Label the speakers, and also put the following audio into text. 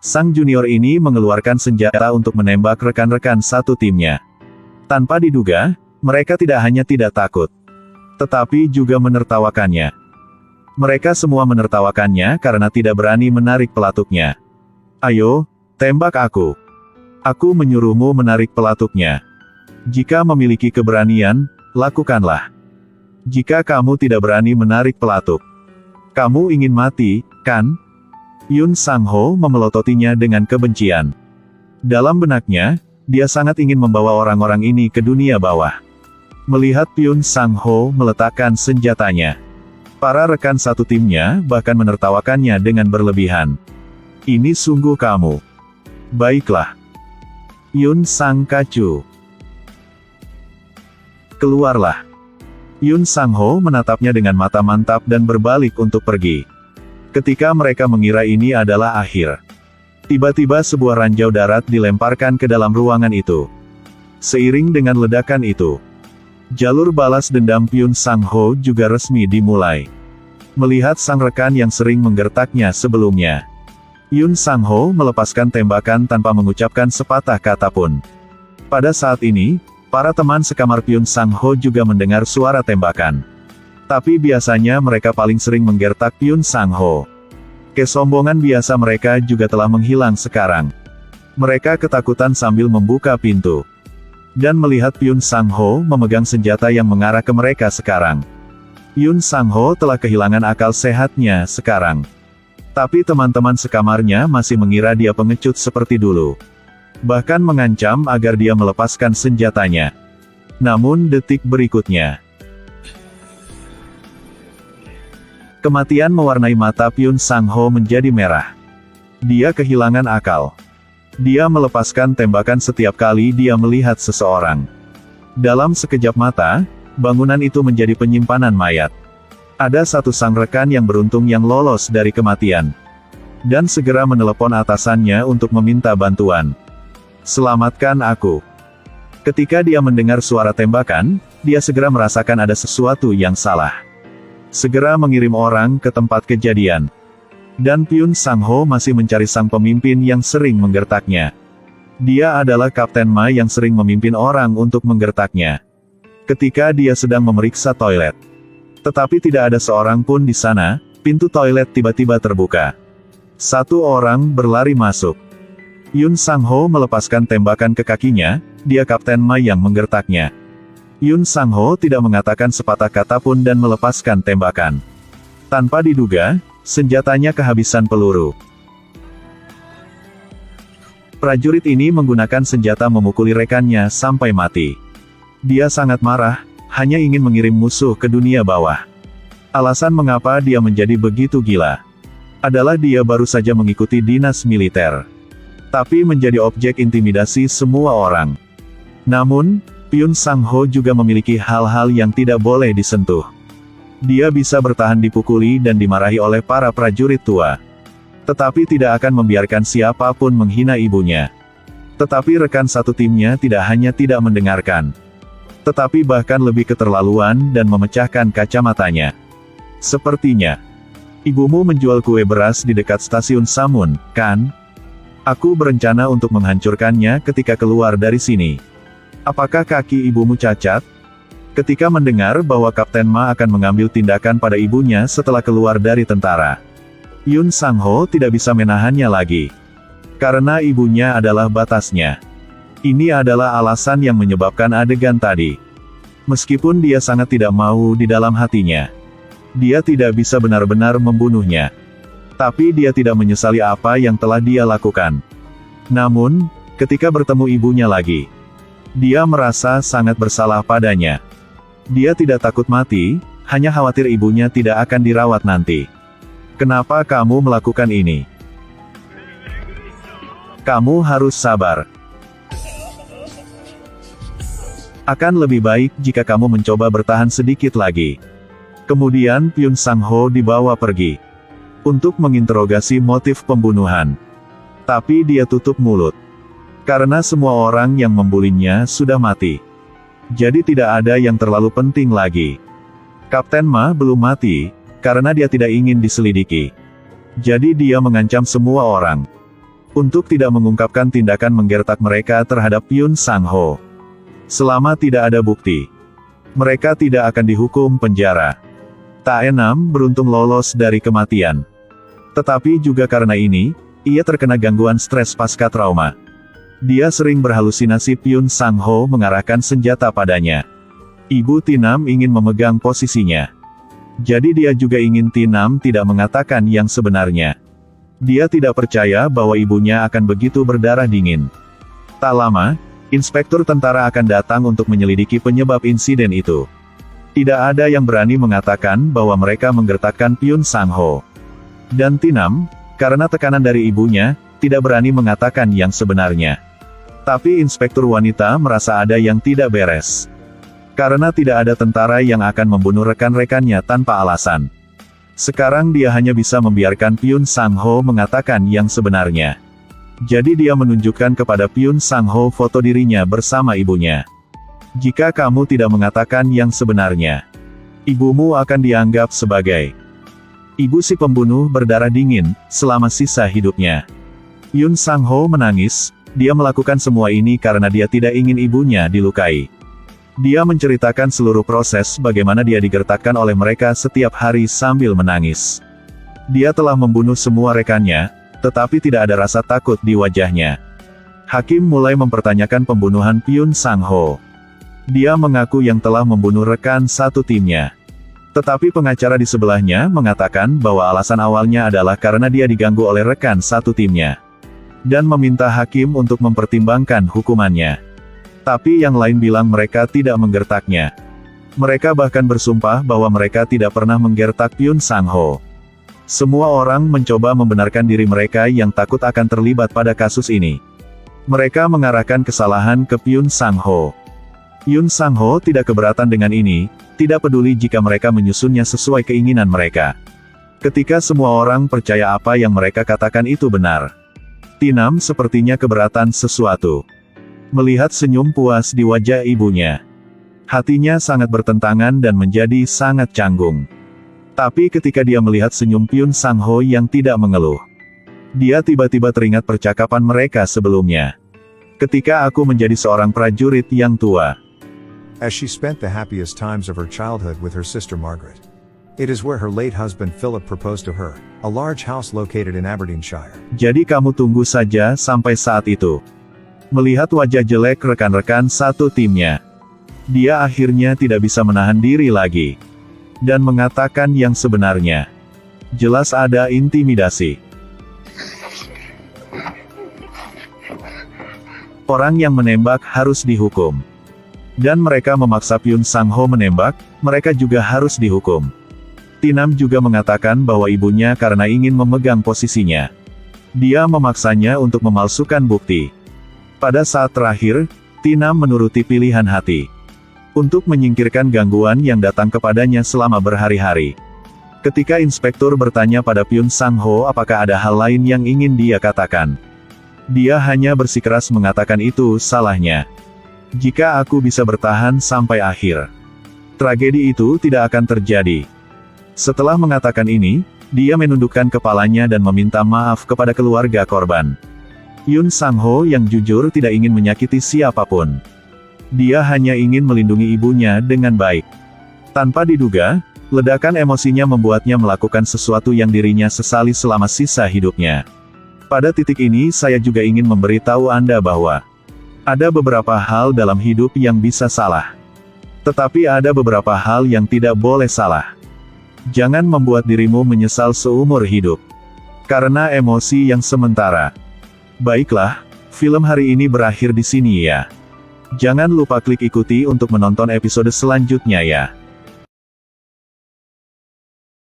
Speaker 1: Sang junior ini mengeluarkan senjata untuk menembak rekan-rekan satu timnya. Tanpa diduga, mereka tidak hanya tidak takut, tetapi juga menertawakannya. Mereka semua menertawakannya karena tidak berani menarik pelatuknya. Ayo, tembak aku. Aku menyuruhmu menarik pelatuknya. Jika memiliki keberanian, lakukanlah. Jika kamu tidak berani menarik pelatuk, kamu ingin mati, kan? Yun Sang-ho memelototinya dengan kebencian. Dalam benaknya, dia sangat ingin membawa orang-orang ini ke dunia bawah. Melihat Yun Sang-ho meletakkan senjatanya, para rekan satu timnya bahkan menertawakannya dengan berlebihan. Ini sungguh kamu. Baiklah. Yun Sang-kacu. Keluarlah. Yun Sang-ho menatapnya dengan mata mantap dan berbalik untuk pergi. Ketika mereka mengira ini adalah akhir, tiba-tiba sebuah ranjau darat dilemparkan ke dalam ruangan itu. Seiring dengan ledakan itu, jalur balas dendam Yun Sang-ho juga resmi dimulai. Melihat sang rekan yang sering menggertaknya sebelumnya, Yun Sang-ho melepaskan tembakan tanpa mengucapkan sepatah kata pun. Pada saat ini, para teman sekamar Yun Sang-ho juga mendengar suara tembakan. Tapi biasanya mereka paling sering menggertak Yun Sang-ho. Kesombongan biasa mereka juga telah menghilang sekarang. Mereka ketakutan sambil membuka pintu. Dan melihat Yun Sang-ho memegang senjata yang mengarah ke mereka sekarang. Yun Sang-ho telah kehilangan akal sehatnya sekarang. Tapi teman-teman sekamarnya masih mengira dia pengecut seperti dulu. Bahkan mengancam agar dia melepaskan senjatanya. Namun detik berikutnya, kematian mewarnai mata Yun Sang-ho menjadi merah. Dia kehilangan akal. Dia melepaskan tembakan setiap kali dia melihat seseorang. Dalam sekejap mata, bangunan itu menjadi penyimpanan mayat. Ada satu sang rekan yang beruntung yang lolos dari kematian. Dan segera menelepon atasannya untuk meminta bantuan. Selamatkan aku. Ketika dia mendengar suara tembakan, dia segera merasakan ada sesuatu yang salah. Segera mengirim orang ke tempat kejadian. Dan Yun Sang-ho masih mencari sang pemimpin yang sering menggertaknya. Dia adalah Kapten Ma yang sering memimpin orang untuk menggertaknya. Ketika dia sedang memeriksa toilet, tetapi tidak ada seorang pun di sana, pintu toilet tiba-tiba terbuka. Satu orang berlari masuk. Yun Sang-ho melepaskan tembakan ke kakinya, dia Kapten Ma yang menggertaknya. Yun Sang-ho tidak mengatakan sepatah kata pun dan melepaskan tembakan. Tanpa diduga, senjatanya kehabisan peluru. Prajurit ini menggunakan senjata memukuli rekannya sampai mati. Dia sangat marah, hanya ingin mengirim musuh ke dunia bawah. Alasan mengapa dia menjadi begitu gila adalah dia baru saja mengikuti dinas militer, tapi menjadi objek intimidasi semua orang. Namun, Yun Sang-ho juga memiliki hal-hal yang tidak boleh disentuh. Dia bisa bertahan dipukuli dan dimarahi oleh para prajurit tua. Tetapi tidak akan membiarkan siapapun menghina ibunya. Tetapi rekan satu timnya tidak hanya tidak mendengarkan, tetapi bahkan lebih keterlaluan dan memecahkan kacamatanya. Sepertinya, ibumu menjual kue beras di dekat stasiun Samun, kan? Aku berencana untuk menghancurkannya ketika keluar dari sini. Apakah kaki ibumu cacat? Ketika mendengar bahwa Kapten Ma akan mengambil tindakan pada ibunya setelah keluar dari tentara, Yun Sang-ho tidak bisa menahannya lagi. Karena ibunya adalah batasnya. Ini adalah alasan yang menyebabkan adegan tadi. Meskipun dia sangat tidak mau di dalam hatinya, dia tidak bisa benar-benar membunuhnya. Tapi dia tidak menyesali apa yang telah dia lakukan. Namun, ketika bertemu ibunya lagi, dia merasa sangat bersalah padanya. Dia tidak takut mati, hanya khawatir ibunya tidak akan dirawat nanti. Kenapa kamu melakukan ini? Kamu harus sabar. Akan lebih baik jika kamu mencoba bertahan sedikit lagi. Kemudian Yun Sang-ho dibawa pergi untuk menginterogasi motif pembunuhan. Tapi dia tutup mulut. Karena semua orang yang membulinya sudah mati. Jadi tidak ada yang terlalu penting lagi. Kapten Ma belum mati, karena dia tidak ingin diselidiki. Jadi dia mengancam semua orang. untuk tidak mengungkapkan tindakan menggertak mereka terhadap Pyun Sang-ho. Selama tidak ada bukti, mereka tidak akan dihukum penjara. Tae-nam beruntung lolos dari kematian. Tetapi juga karena ini, ia terkena gangguan stres pasca trauma. Dia sering berhalusinasi Pyun Sang-ho mengarahkan senjata padanya. Ibu Tinam ingin memegang posisinya. Jadi dia juga ingin Tinam tidak mengatakan yang sebenarnya. Dia tidak percaya bahwa ibunya akan begitu berdarah dingin. Tak lama, inspektur tentara akan datang untuk menyelidiki penyebab insiden itu. Tidak ada yang berani mengatakan bahwa mereka menggertakkan Pyun Sang-ho. Dan Tinam, karena tekanan dari ibunya, tidak berani mengatakan yang sebenarnya. Tapi inspektur wanita merasa ada yang tidak beres. Karena tidak ada tentara yang akan membunuh rekan-rekannya tanpa alasan. Sekarang dia hanya bisa membiarkan Pyun Sang-ho mengatakan yang sebenarnya. Jadi dia menunjukkan kepada Pyun Sang-ho foto dirinya bersama ibunya. Jika kamu tidak mengatakan yang sebenarnya, ibumu akan dianggap sebagai ibu si pembunuh berdarah dingin, selama sisa hidupnya. Pyun Sang-ho menangis, dia melakukan semua ini karena dia tidak ingin ibunya dilukai. Dia menceritakan seluruh proses bagaimana dia digertakkan oleh mereka setiap hari sambil menangis. Dia telah membunuh semua rekannya, tetapi tidak ada rasa takut di wajahnya. Hakim mulai mempertanyakan pembunuhan Pyun Sang-ho. Dia mengaku yang telah membunuh rekan satu timnya. Tetapi pengacara di sebelahnya mengatakan bahwa alasan awalnya adalah karena dia diganggu oleh rekan satu timnya. Dan meminta hakim untuk mempertimbangkan hukumannya. Tapi yang lain bilang mereka tidak menggertaknya. Mereka bahkan bersumpah bahwa mereka tidak pernah menggertak Pyun Sang-ho. Semua orang mencoba membenarkan diri mereka yang takut akan terlibat pada kasus ini. Mereka mengarahkan kesalahan ke Pyun Sang-ho. Pyun Sang-ho tidak keberatan dengan ini, tidak peduli jika mereka menyusunnya sesuai keinginan mereka. Ketika semua orang percaya apa yang mereka katakan itu benar, Tinam sepertinya keberatan sesuatu. Melihat senyum puas di wajah ibunya, hatinya sangat bertentangan dan menjadi sangat canggung. Tapi ketika dia melihat senyum Pyun Sang-ho yang tidak mengeluh, dia tiba-tiba teringat percakapan mereka sebelumnya. Ketika aku menjadi seorang prajurit yang tua.
Speaker 2: As she spent the happiest times of her childhood with her sister Margaret. It is where her late husband Philip proposed to her, a large house located in Aberdeenshire.
Speaker 1: Jadi kamu tunggu saja sampai saat itu. Melihat wajah jelek rekan-rekan satu timnya, dia akhirnya tidak bisa menahan diri lagi. Dan mengatakan yang sebenarnya. Jelas ada intimidasi. Orang yang menembak harus dihukum. Dan mereka memaksa Pyun Sang-ho menembak, mereka juga harus dihukum. Tinam juga mengatakan bahwa ibunya karena ingin memegang posisinya. Dia memaksanya untuk memalsukan bukti. Pada saat terakhir, Tinam menuruti pilihan hati. Untuk menyingkirkan gangguan yang datang kepadanya selama berhari-hari. Ketika inspektur bertanya pada Pyun Sang-ho apakah ada hal lain yang ingin dia katakan. Dia hanya bersikeras mengatakan itu salahnya. Jika aku bisa bertahan sampai akhir, tragedi itu tidak akan terjadi. Setelah mengatakan ini, dia menundukkan kepalanya dan meminta maaf kepada keluarga korban. Pyun Sang-ho yang jujur tidak ingin menyakiti siapapun. Dia hanya ingin melindungi ibunya dengan baik. Tanpa diduga, ledakan emosinya membuatnya melakukan sesuatu yang dirinya sesali selama sisa hidupnya. Pada titik ini saya juga ingin memberitahu Anda bahwa ada beberapa hal dalam hidup yang bisa salah. Tetapi ada beberapa hal yang tidak boleh salah. Jangan membuat dirimu menyesal seumur hidup. Karena emosi yang sementara. Baiklah, film hari ini berakhir di sini ya. Jangan lupa klik ikuti untuk menonton episode selanjutnya ya.